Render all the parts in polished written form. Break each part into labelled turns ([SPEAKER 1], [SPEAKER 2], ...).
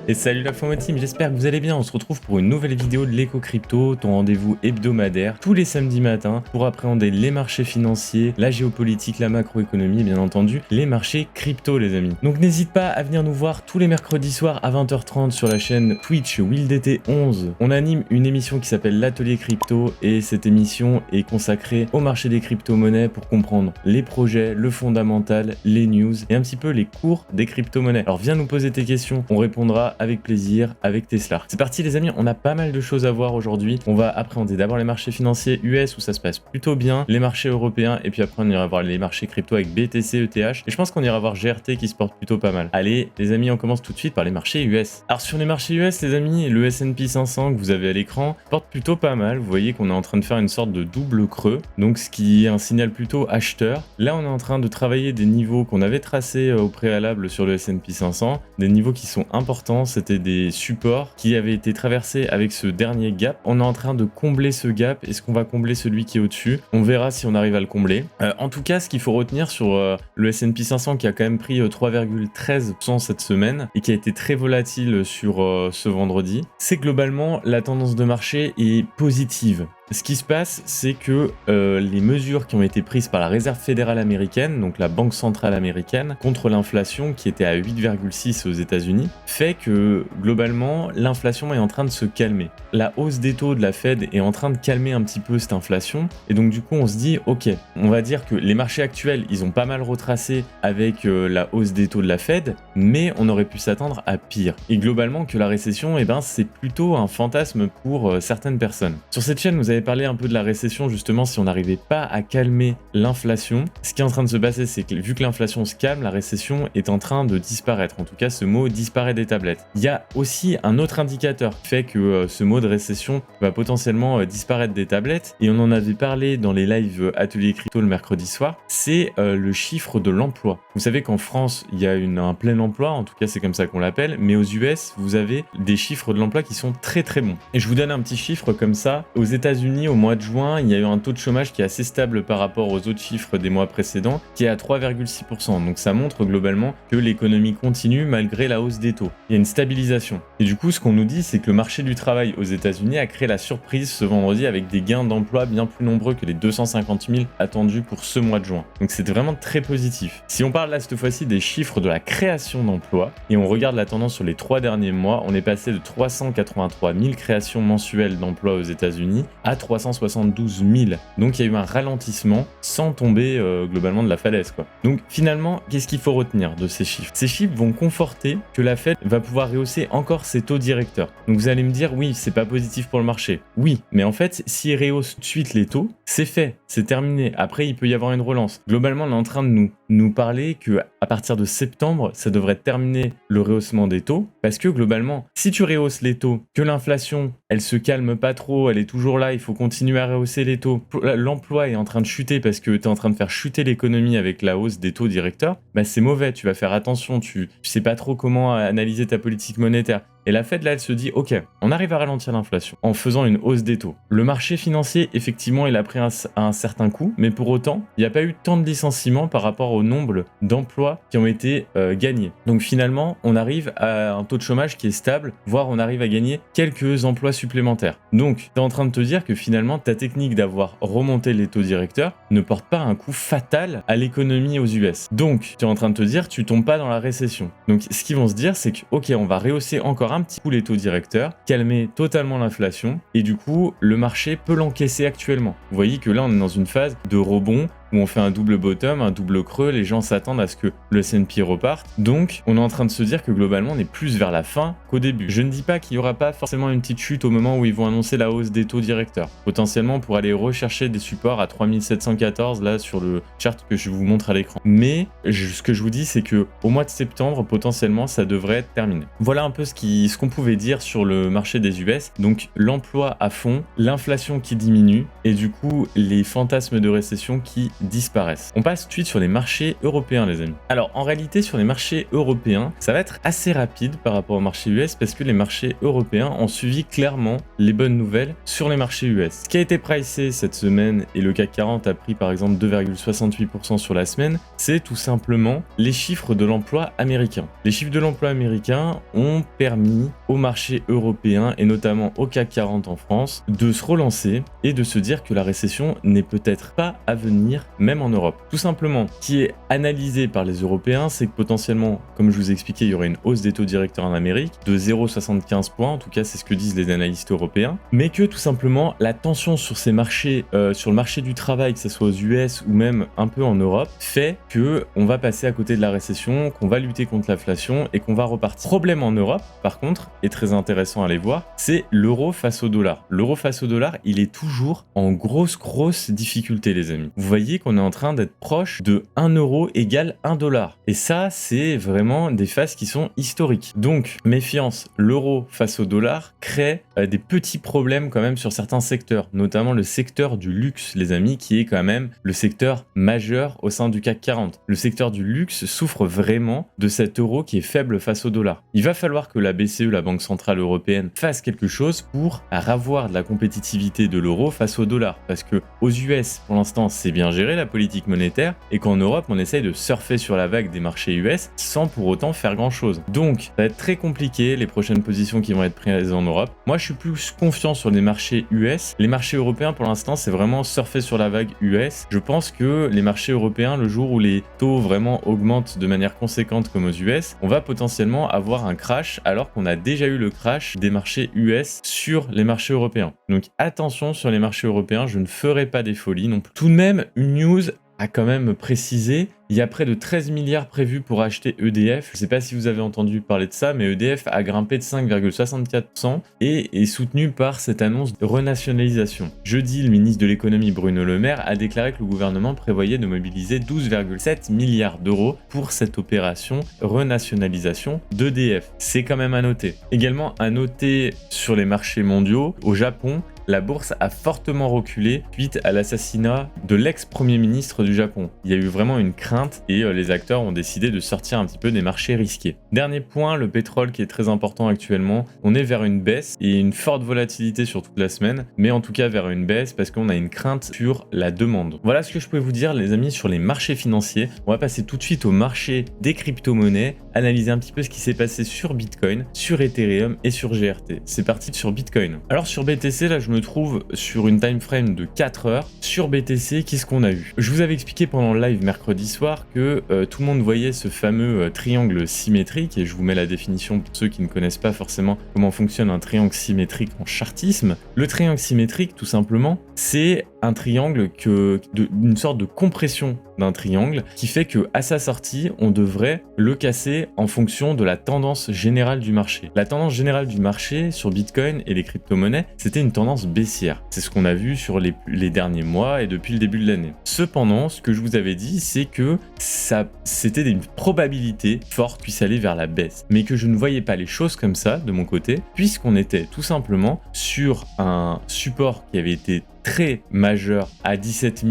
[SPEAKER 1] Et salut la FOMO Team, j'espère que vous allez bien. On se retrouve pour une nouvelle vidéo de l'éco crypto, ton rendez-vous hebdomadaire, tous les samedis matins pour appréhender les marchés financiers, la géopolitique, la macroéconomie et bien entendu les marchés crypto les amis. Donc n'hésite pas à venir nous voir tous les mercredis soirs à 20h30 sur la chaîne Twitch WillDT11. On anime une émission qui s'appelle l'Atelier Crypto et cette émission est consacrée au marché des crypto-monnaies pour comprendre les projets, le fondamental, les news et un petit peu les cours des crypto-monnaies. Alors viens nous poser tes questions, on répondra avec plaisir avec Tesla. C'est parti les amis, on a pas mal de choses à voir aujourd'hui. On va appréhender d'abord les marchés financiers US où ça se passe plutôt bien, les marchés européens et puis après on ira voir les marchés crypto avec BTC, ETH et je pense qu'on ira voir GRT qui se porte plutôt pas mal. Allez les amis, on commence tout de suite par les marchés US. Alors sur les marchés US les amis, le S&P 500 que vous avez à l'écran porte plutôt pas mal. Vous voyez qu'on est en train de faire une sorte de double creux, donc ce qui est un signal plutôt acheteur. Là on est en train de travailler des niveaux qu'on avait tracés au préalable sur le S&P 500, des niveaux qui sont importants. C'était des supports qui avaient été traversés avec ce dernier gap. On est en train de combler ce gap. Est-ce qu'on va combler celui qui est au-dessus? On verra si on arrive à le combler. En tout cas, ce qu'il faut retenir sur le S&P 500 qui a quand même pris 3,13% cette semaine et qui a été très volatile sur ce vendredi, c'est globalement la tendance de marché est positive. Ce qui se passe, c'est que les mesures qui ont été prises par la Réserve fédérale américaine, donc la banque centrale américaine, contre l'inflation qui était à 8,6 aux États-Unis, fait que globalement l'inflation est en train de se calmer. La hausse des taux de la Fed est en train de calmer un petit peu cette inflation, et donc du coup on se dit ok, on va dire que les marchés actuels ils ont pas mal retracé avec la hausse des taux de la Fed, mais on aurait pu s'attendre à pire. Et globalement que la récession, c'est plutôt un fantasme pour certaines personnes. Sur cette chaîne vous avez parlé un peu de la récession justement si on n'arrivait pas à calmer l'inflation. Ce qui est en train de se passer, c'est que vu que l'inflation se calme, la récession est en train de disparaître. En tout cas, ce mot disparaît des tablettes. Il y a aussi un autre indicateur qui fait que ce mot de récession va potentiellement disparaître des tablettes et on en avait parlé dans les lives Atelier Crypto le mercredi soir, c'est le chiffre de l'emploi. Vous savez qu'en France, il y a un plein emploi, en tout cas c'est comme ça qu'on l'appelle, mais aux US, vous avez des chiffres de l'emploi qui sont très très bons. Et je vous donne un petit chiffre comme ça. Aux États-Unis, au mois de juin, il y a eu un taux de chômage qui est assez stable par rapport aux autres chiffres des mois précédents, qui est à 3,6%. Donc ça montre globalement que l'économie continue malgré la hausse des taux. Il y a une stabilisation. Et du coup, ce qu'on nous dit, c'est que le marché du travail aux États-Unis a créé la surprise ce vendredi avec des gains d'emploi bien plus nombreux que les 250 000 attendus pour ce mois de juin. Donc c'est vraiment très positif. Si on parle là cette fois-ci des chiffres de la création d'emplois et on regarde la tendance sur les 3 derniers mois, on est passé de 383 000 créations mensuelles d'emplois aux États-Unis à 372 000. Donc il y a eu un ralentissement sans tomber globalement de la falaise, quoi. Donc finalement, qu'est-ce qu'il faut retenir de ces chiffres? Ces chiffres vont conforter que la Fed va pouvoir rehausser encore ses taux directeurs. Donc vous allez me dire, oui, c'est pas positif pour le marché. Oui, mais en fait, s'il rehausse tout de suite les taux, c'est fait, c'est terminé. Après, il peut y avoir une relance. Globalement, on est en train de nous parler que à partir de septembre, ça devrait terminer le rehaussement des taux, parce que globalement, si tu rehausses les taux, que l'inflation, elle se calme pas trop, elle est toujours là, il faut continuer à rehausser les taux, l'emploi est en train de chuter parce que tu es en train de faire chuter l'économie avec la hausse des taux directeurs, c'est mauvais, tu vas faire attention, tu sais pas trop comment analyser ta politique monétaire. Et la Fed, là, elle se dit, ok, on arrive à ralentir l'inflation en faisant une hausse des taux. Le marché financier, effectivement, il a pris un certain coup, mais pour autant, il n'y a pas eu tant de licenciements par rapport au nombre d'emplois qui ont été gagnés. Donc finalement, on arrive à un taux de chômage qui est stable, voire on arrive à gagner quelques emplois supplémentaires. Donc, tu es en train de te dire que finalement, ta technique d'avoir remonté les taux directeurs ne porte pas un coup fatal à l'économie aux US. Donc, tu es en train de te dire, tu tombes pas dans la récession. Donc, ce qu'ils vont se dire, c'est que, ok, on va rehausser encore un petit coup les taux directeurs, calmer totalement l'inflation, et du coup, le marché peut l'encaisser actuellement. Vous voyez que là, on est dans une phase de rebond, où on fait un double bottom, un double creux, les gens s'attendent à ce que le S&P reparte. Donc, on est en train de se dire que globalement, on est plus vers la fin qu'au début. Je ne dis pas qu'il n'y aura pas forcément une petite chute au moment où ils vont annoncer la hausse des taux directeurs. Potentiellement pour aller rechercher des supports à 3714, là, sur le chart que je vous montre à l'écran. Mais, ce que je vous dis, c'est que au mois de septembre, potentiellement, ça devrait être terminé. Voilà un peu ce qu'on pouvait dire sur le marché des US. Donc, l'emploi à fond, l'inflation qui diminue, et du coup, les fantasmes de récession qui disparaissent. On passe tout de suite sur les marchés européens, les amis. Alors, en réalité, sur les marchés européens, ça va être assez rapide par rapport aux marchés US parce que les marchés européens ont suivi clairement les bonnes nouvelles sur les marchés US. Ce qui a été pricé cette semaine et le CAC 40 a pris par exemple 2,68% sur la semaine, c'est tout simplement les chiffres de l'emploi américain. Les chiffres de l'emploi américain ont permis aux marchés européens et notamment au CAC 40 en France de se relancer et de se dire que la récession n'est peut-être pas à venir même en Europe. Tout simplement, ce qui est analysé par les Européens, c'est que potentiellement, comme je vous ai expliqué, il y aurait une hausse des taux directeurs en Amérique de 0,75 points, en tout cas c'est ce que disent les analystes européens, mais que tout simplement la tension sur ces marchés, sur le marché du travail, que ce soit aux US ou même un peu en Europe, fait que on va passer à côté de la récession, qu'on va lutter contre l'inflation et qu'on va repartir. Problème en Europe, par contre, est très intéressant à aller voir, c'est l'euro face au dollar. L'euro face au dollar, il est toujours en grosse difficulté, les amis. Vous voyez qu'on est en train d'être proche de 1 euro égale 1 dollar. Et ça, c'est vraiment des phases qui sont historiques. Donc, méfiance, l'euro face au dollar crée des petits problèmes quand même sur certains secteurs, notamment le secteur du luxe, les amis, qui est quand même le secteur majeur au sein du CAC 40. Le secteur du luxe souffre vraiment de cet euro qui est faible face au dollar. Il va falloir que la BCE, la Banque Centrale Européenne, fasse quelque chose pour avoir de la compétitivité de l'euro face au dollar. Parce que aux US, pour l'instant, c'est bien géré la politique monétaire et qu'en Europe, on essaye de surfer sur la vague des marchés US sans pour autant faire grand chose. Donc, ça va être très compliqué les prochaines positions qui vont être prises en Europe. Moi, je suis plus confiant sur les marchés US. Les marchés européens, pour l'instant, c'est vraiment surfer sur la vague US. Je pense que les marchés européens, le jour où les taux vraiment augmentent de manière conséquente comme aux US, on va potentiellement avoir un crash alors qu'on a déjà eu le crash des marchés US sur les marchés européens. Donc attention sur les marchés européens, je ne ferai pas des folies non plus. Tout de même, une news a quand même précisé, il y a près de 13 milliards prévus pour acheter EDF. Je ne sais pas si vous avez entendu parler de ça, mais EDF a grimpé de 5,64% et est soutenu par cette annonce de renationalisation. Jeudi, le ministre de l'économie Bruno Le Maire a déclaré que le gouvernement prévoyait de mobiliser 12,7 milliards d'euros pour cette opération renationalisation d'EDF. C'est quand même à noter. Également à noter sur les marchés mondiaux, au Japon, la bourse a fortement reculé suite à l'assassinat de l'ex-premier ministre du Japon. Il y a eu vraiment une crainte et les acteurs ont décidé de sortir un petit peu des marchés risqués. Dernier point, le pétrole qui est très important actuellement. On est vers une baisse et une forte volatilité sur toute la semaine, mais en tout cas vers une baisse parce qu'on a une crainte sur la demande. Voilà ce que je peux vous dire, les amis, sur les marchés financiers. On va passer tout de suite au marché des crypto-monnaies, analyser un petit peu ce qui s'est passé sur Bitcoin, sur Ethereum et sur GRT. C'est parti sur Bitcoin. Alors sur BTC, là je me trouve sur une time frame de 4 heures. Sur BTC, qu'est-ce qu'on a eu? Je vous avais expliqué pendant le live mercredi soir que tout le monde voyait ce fameux triangle symétrique, et je vous mets la définition pour ceux qui ne connaissent pas forcément comment fonctionne un triangle symétrique en chartisme. Le triangle symétrique, tout simplement, c'est un triangle une sorte de compression d'un triangle qui fait que à sa sortie, on devrait le casser en fonction de la tendance générale du marché. La tendance générale du marché sur Bitcoin et les crypto-monnaies, c'était une tendance baissière. C'est ce qu'on a vu sur les derniers mois et depuis le début de l'année. Cependant, ce que je vous avais dit, c'est que c'était une probabilité forte puisse aller vers la baisse, mais que je ne voyais pas les choses comme ça de mon côté, puisqu'on était tout simplement sur un support qui avait été très majeur à 17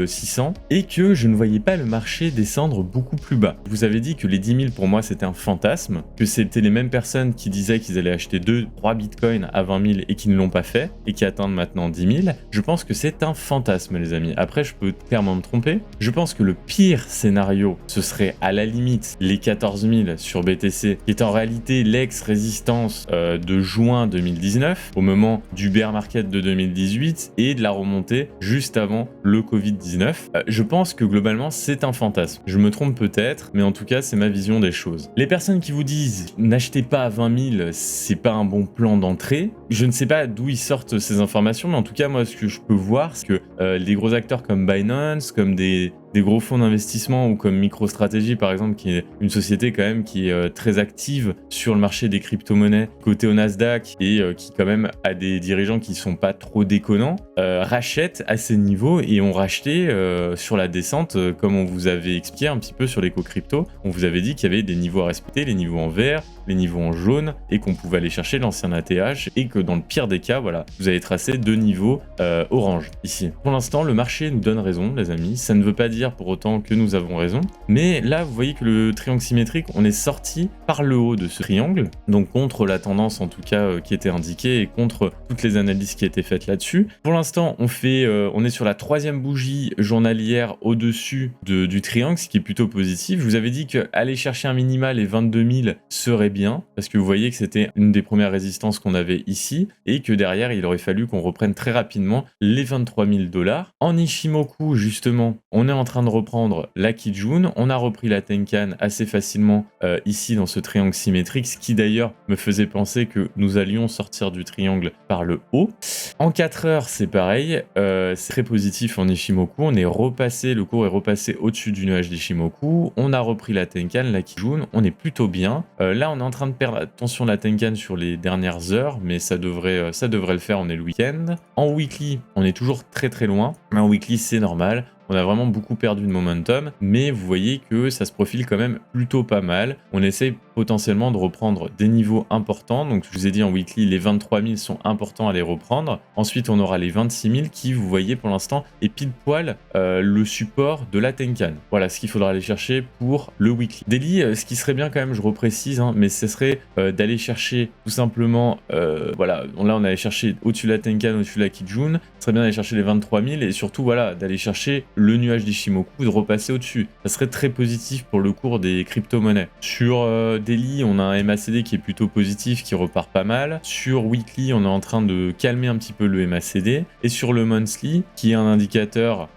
[SPEAKER 1] 600 et que je ne voyais pas le marché descendre beaucoup plus bas. Je vous avais dit que les 10 000 pour moi c'était un fantasme, que c'était les mêmes personnes qui disaient qu'ils allaient acheter 2-3 bitcoins à 20 000 et qui ne l'ont pas fait et qui attendent maintenant 10 000. Je pense que c'est un fantasme, les amis. Après, je peux clairement me tromper. Je pense que le pire scénario, ce serait à la limite les 14 000 sur BTC, qui est en réalité l'ex-résistance de juin 2019, au moment du bear market de 2018 et de la remontée juste avant le Covid-19. Je pense que globalement c'est un fantasme. Je me trompe peut-être, mais en tout cas c'est ma vision des choses. Les personnes qui vous disent n'achetez pas à 20 000, c'est pas un bon plan d'entrée. Je ne sais pas d'où ils sortent ces informations, mais en tout cas moi ce que je peux voir, c'est que les gros acteurs comme Binance, comme des des gros fonds d'investissement ou comme MicroStrategy par exemple, qui est une société quand même qui est très active sur le marché des crypto-monnaies, côté au Nasdaq et qui quand même a des dirigeants qui sont pas trop déconnants, rachètent à ces niveaux et ont racheté sur la descente, comme on vous avait expliqué un petit peu sur l'éco-crypto. On vous avait dit qu'il y avait des niveaux à respecter, les niveaux en vert, les niveaux en jaune, et qu'on pouvait aller chercher l'ancien ATH, et que dans le pire des cas, voilà, vous avez tracé 2 niveaux orange ici. Pour l'instant, le marché nous donne raison, les amis. Ça ne veut pas dire pour autant que nous avons raison, mais là, vous voyez que le triangle symétrique, on est sorti par le haut de ce triangle, donc contre la tendance en tout cas qui était indiquée et contre toutes les analyses qui étaient faites là-dessus. Pour l'instant, on est sur la 3e bougie journalière au-dessus du triangle, ce qui est plutôt positif. Je vous avais dit qu'aller chercher un minima, les 22 000, serait bien, parce que vous voyez que c'était une des premières résistances qu'on avait ici, et que derrière, il aurait fallu qu'on reprenne très rapidement les 23 000 $. En Ichimoku, justement, on est en train de reprendre la Kijun, on a repris la Tenkan assez facilement ici dans ce triangle symétrique, ce qui d'ailleurs me faisait penser que nous allions sortir du triangle par le haut. En 4 heures, c'est pareil, c'est très positif en Ichimoku, le cours est repassé au-dessus du nuage d'Ichimoku, on a repris la Tenkan, la Kijun, on est plutôt bien. Là, on est en train de perdre attention la Tenkan sur les dernières heures, mais ça devrait le faire, on est le week-end. En weekly, on est toujours très très loin, mais en weekly, c'est normal. On a vraiment beaucoup perdu de momentum, mais vous voyez que ça se profile quand même plutôt pas mal. On essaye potentiellement de reprendre des niveaux importants. Donc je vous ai dit en weekly, les 23 000 sont importants à les reprendre. Ensuite, on aura les 26 000 qui, vous voyez pour l'instant, est pile poil le support de la Tenkan. Voilà ce qu'il faudra aller chercher pour le weekly. Daily, ce qui serait bien quand même, je reprécise, mais ce serait d'aller chercher tout simplement, voilà, là on allait chercher au-dessus de la Tenkan, au-dessus de la Kijun. Ce serait bien d'aller chercher les 23 000 et surtout, voilà, d'aller chercher le nuage d'Ichimoku, de repasser au-dessus. Ça serait très positif pour le cours des crypto-monnaies. Sur Daily, on a un MACD qui est plutôt positif, qui repart pas mal. Sur Weekly, on est en train de calmer un petit peu le MACD. Et sur le Monthly, qui est un indicateur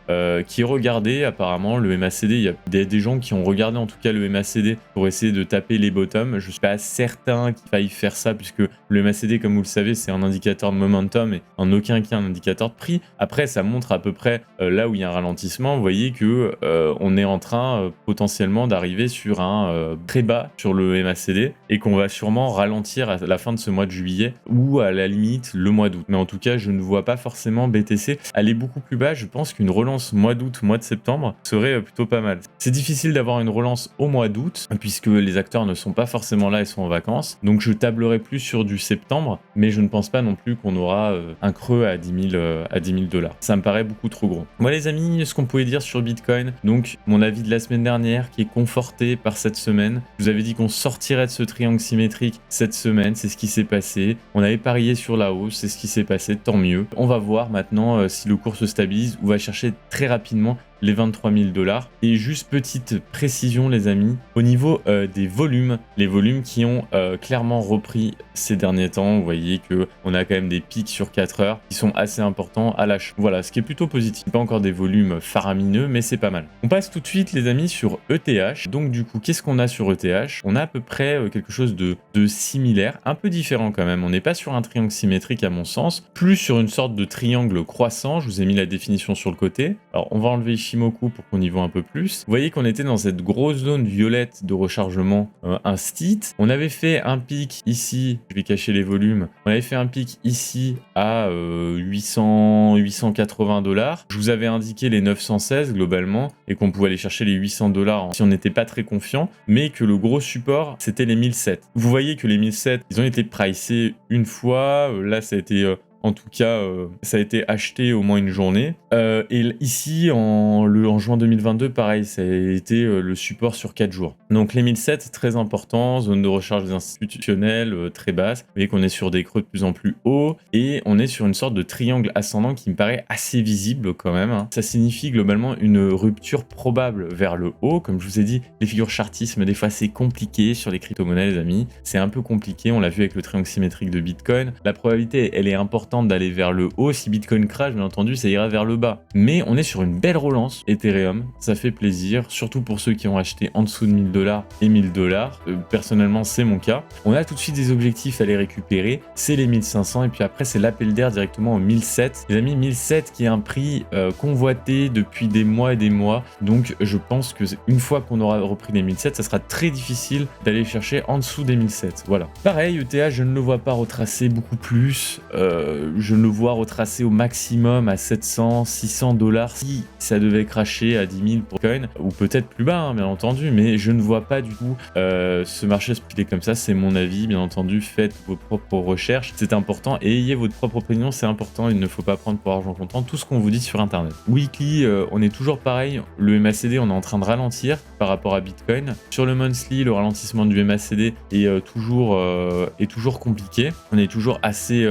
[SPEAKER 1] qui est regardé apparemment, le MACD, il y a des gens qui ont regardé en tout cas le MACD pour essayer de taper les bottoms. Je suis pas certain qu'il faille faire ça, puisque le MACD, comme vous le savez, c'est un indicateur de momentum et en aucun cas un indicateur de prix. Après, ça montre à peu près là où il y a un ralentissement. Vous voyez que on est en train potentiellement d'arriver sur un très bas sur le MACD et qu'on va sûrement ralentir à la fin de ce mois de juillet ou à la limite le mois d'août. Mais en tout cas, je ne vois pas forcément BTC aller beaucoup plus bas. Je pense qu'une relance mois d'août, mois de septembre serait plutôt pas mal. C'est difficile d'avoir une relance au mois d'août puisque les acteurs ne sont pas forcément là et sont en vacances. Donc je tablerai plus sur du septembre, mais je ne pense pas non plus qu'on aura un creux à 10 000 $. Ça me paraît beaucoup trop gros. Moi les amis, ce qu'on pouvait dire sur Bitcoin, donc mon avis de la semaine dernière qui est conforté par cette semaine. Je vous avais dit qu'on sortirait de ce triangle symétrique cette semaine, c'est ce qui s'est passé. On avait parié sur la hausse, c'est ce qui s'est passé, tant mieux. On va voir maintenant si le cours se stabilise ou va chercher très rapidement les 23 000 $. Et juste petite précision les amis, au niveau des volumes, les volumes qui ont clairement repris ces derniers temps, vous voyez que on a quand même des pics sur 4 heures qui sont assez importants à l'achat. Voilà, ce qui est plutôt positif. Pas encore des volumes faramineux, mais c'est pas mal. On passe tout de suite les amis sur ETH. Donc du coup, qu'est-ce qu'on a sur ETH? On a à peu près quelque chose de similaire, un peu différent quand même. On n'est pas sur un triangle symétrique à mon sens, plus sur une sorte de triangle croissant. Je vous ai mis la définition sur le côté. Alors on va enlever Ichimoku pour qu'on y voit un peu plus. Vous voyez qu'on était dans cette grosse zone violette de rechargement instit. On avait fait un pic ici, je vais cacher les volumes, on avait fait un pic ici à 880 $. Je vous avais indiqué les 916 globalement et qu'on pouvait aller chercher les 800 $ si on n'était pas très confiant, mais que le gros support c'était les 1007. Vous voyez que les 1007, ils ont été pricés une fois, là ça a été... En tout cas, ça a été acheté au moins une journée. Et ici, en juin 2022, pareil, ça a été le support sur 4 jours. Donc les 1007, c'est très important, zone de recharge des institutionnels très basse. Vous voyez qu'on est sur des creux de plus en plus hauts et on est sur une sorte de triangle ascendant qui me paraît assez visible quand même. Ça signifie globalement une rupture probable vers le haut. Comme je vous ai dit, les figures chartisme, des fois c'est compliqué sur les crypto-monnaies les amis. C'est un peu compliqué, on l'a vu avec le triangle symétrique de Bitcoin. La probabilité, elle est importante tente d'aller vers le haut. Si Bitcoin crash, bien entendu, ça ira vers le bas. Mais on est sur une belle relance Ethereum, ça fait plaisir, surtout pour ceux qui ont acheté en dessous de 1000 $ et 1000 $. Personnellement, c'est mon cas. On a tout de suite des objectifs à les récupérer, c'est les 1500 et puis après c'est l'appel d'air directement au 1007. Les amis, 1007 qui est un prix convoité depuis des mois et des mois, donc je pense que une fois qu'on aura repris les 1007, ça sera très difficile d'aller chercher en dessous des 1007. Voilà. Pareil, ETH, je ne le vois pas retracer beaucoup plus, je le vois retracer au maximum à 700, 600 $ si ça devait cracher à 10 000 pour coin, ou peut-être plus bas, hein, bien entendu, mais je ne vois pas du tout ce marché se piler comme ça. C'est mon avis, bien entendu, faites vos propres recherches, c'est important, et ayez votre propre opinion, c'est important, il ne faut pas prendre pour argent comptant tout ce qu'on vous dit sur internet. Weekly, on est toujours pareil, le MACD, on est en train de ralentir par rapport à Bitcoin. Sur le monthly, le ralentissement du MACD est toujours compliqué, on est toujours assez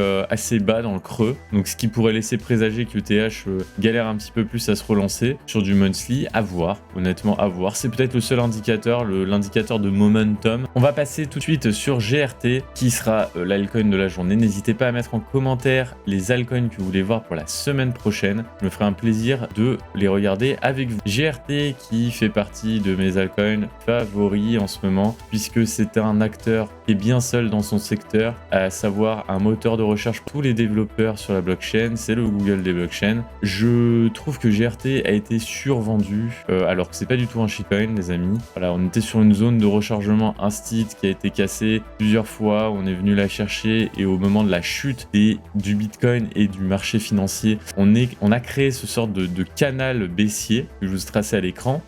[SPEAKER 1] bas dans le creux, donc ce qui pourrait laisser présager que ETH galère un petit peu plus à se relancer. Sur du monthly, à voir, honnêtement à voir, c'est peut-être le seul indicateur, l'indicateur de momentum. On va passer tout de suite sur GRT qui sera l'altcoin de la journée. N'hésitez pas à mettre en commentaire les altcoins que vous voulez voir pour la semaine prochaine, je me ferai un plaisir de les regarder avec vous. GRT qui fait partie de mes altcoins favoris en ce moment, puisque c'est un acteur qui est bien seul dans son secteur, à savoir un moteur de recherche pour tous les développeurs sur la blockchain, c'est le Google des blockchains. Je trouve que GRT a été survendu, alors que c'est pas du tout un shitcoin, les amis. Voilà, on était sur une zone de rechargement instit qui a été cassée plusieurs fois, on est venu la chercher, et au moment de la chute du Bitcoin et du marché financier, on a créé ce sorte de canal baissier que je vous ai tracé à l'écran,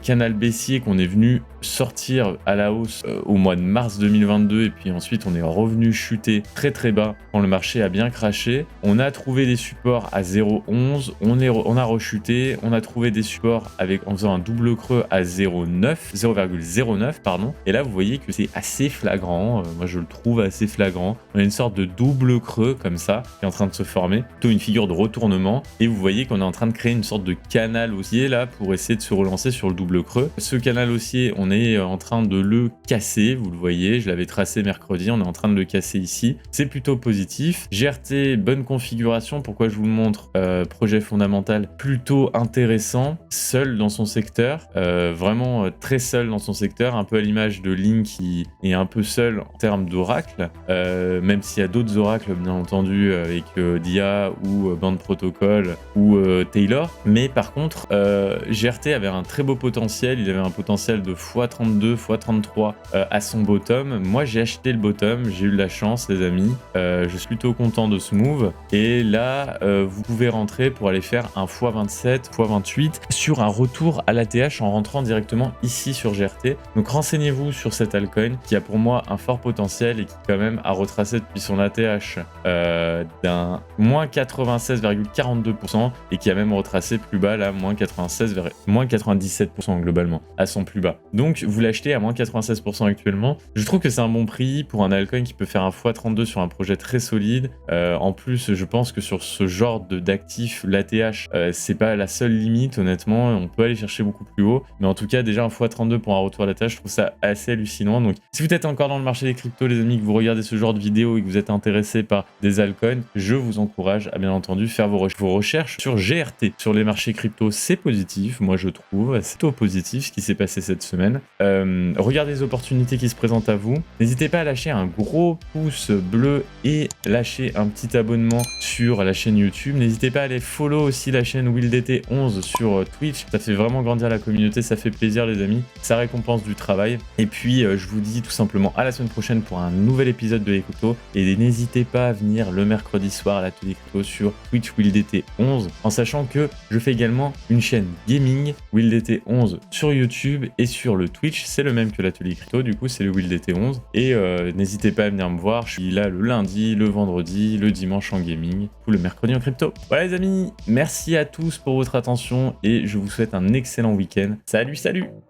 [SPEAKER 1] canal baissier qu'on est venu sortir à la hausse au mois de mars 2022, et puis ensuite on est revenu chuter très très bas quand le marché a bien craché. On a trouvé des supports à 0,11, on a rechuté, on a trouvé des supports en faisant un double creux à 0,09 pardon, et là vous voyez que c'est assez flagrant, moi je le trouve assez flagrant, on a une sorte de double creux comme ça qui est en train de se former, plutôt une figure de retournement, et vous voyez qu'on est en train de créer une sorte de canal haussier là pour essayer de se relancer sur le double creux. Ce canal haussier, on est en train de le casser, vous le voyez, je l'avais tracé mercredi, on est en train de le casser ici, c'est plutôt positif. GRT, bonne configuration, pourquoi je vous le montre, projet fondamental plutôt intéressant, seul dans son secteur, vraiment très seul dans son secteur, un peu à l'image de Link qui est un peu seul en termes d'oracle, même s'il y a d'autres oracles bien entendu avec DIA ou Band Protocol ou Taylor, mais par contre GRT avait un très beau potentiel, il avait un potentiel de x32, x33 à son bottom. Moi j'ai acheté le bottom, j'ai eu de la chance les amis, je suis plutôt content de ce move, et là vous pouvez rentrer pour aller faire un x27, x28 sur un retour à l'ATH en rentrant directement ici sur GRT. Donc renseignez-vous sur cet altcoin qui a pour moi un fort potentiel et qui quand même a retracé depuis son ATH d'un moins 96,42% et qui a même retracé plus bas là, moins 97% globalement à son plus bas. Donc vous l'achetez à moins 96% actuellement. Je trouve que c'est un bon prix pour un altcoin qui peut faire un x32 sur un projet très solide. En plus, je pense que sur ce genre d'actifs, l'ATH, c'est pas la seule limite, honnêtement. On peut aller chercher beaucoup plus haut. Mais en tout cas, déjà un x32 pour un retour à l'ATH, je trouve ça assez hallucinant. Donc, si vous êtes encore dans le marché des cryptos, les amis, que vous regardez ce genre de vidéo et que vous êtes intéressé par des altcoins, je vous encourage à bien entendu faire vos recherches sur GRT. Sur les marchés cryptos, c'est positif. Moi, je trouve, c'est plutôt positif ce qui s'est passé cette semaine. Regardez les opportunités qui se présentent à vous. N'hésitez pas à lâcher un gros pouce bleu et lâcher un petit abonnement sur la chaîne YouTube. N'hésitez pas à aller follow aussi la chaîne WillDT11 sur Twitch. Ça fait vraiment grandir la communauté, ça fait plaisir les amis. Ça récompense du travail. Et puis je vous dis tout simplement à la semaine prochaine pour un nouvel épisode de l'Écouto. Et n'hésitez pas à venir le mercredi soir à l'atelier crypto sur Twitch WillDT11, en sachant que je fais également une chaîne gaming WillDT11 sur YouTube et sur le Twitch. C'est le même que l'atelier crypto, du coup c'est le WillDT11. Et n'hésitez pas à venir me voir, je suis là le lundi, le vendredi, le dimanche en gaming, ou le mercredi en crypto. Voilà les amis, merci à tous pour votre attention et je vous souhaite un excellent week-end. Salut, salut!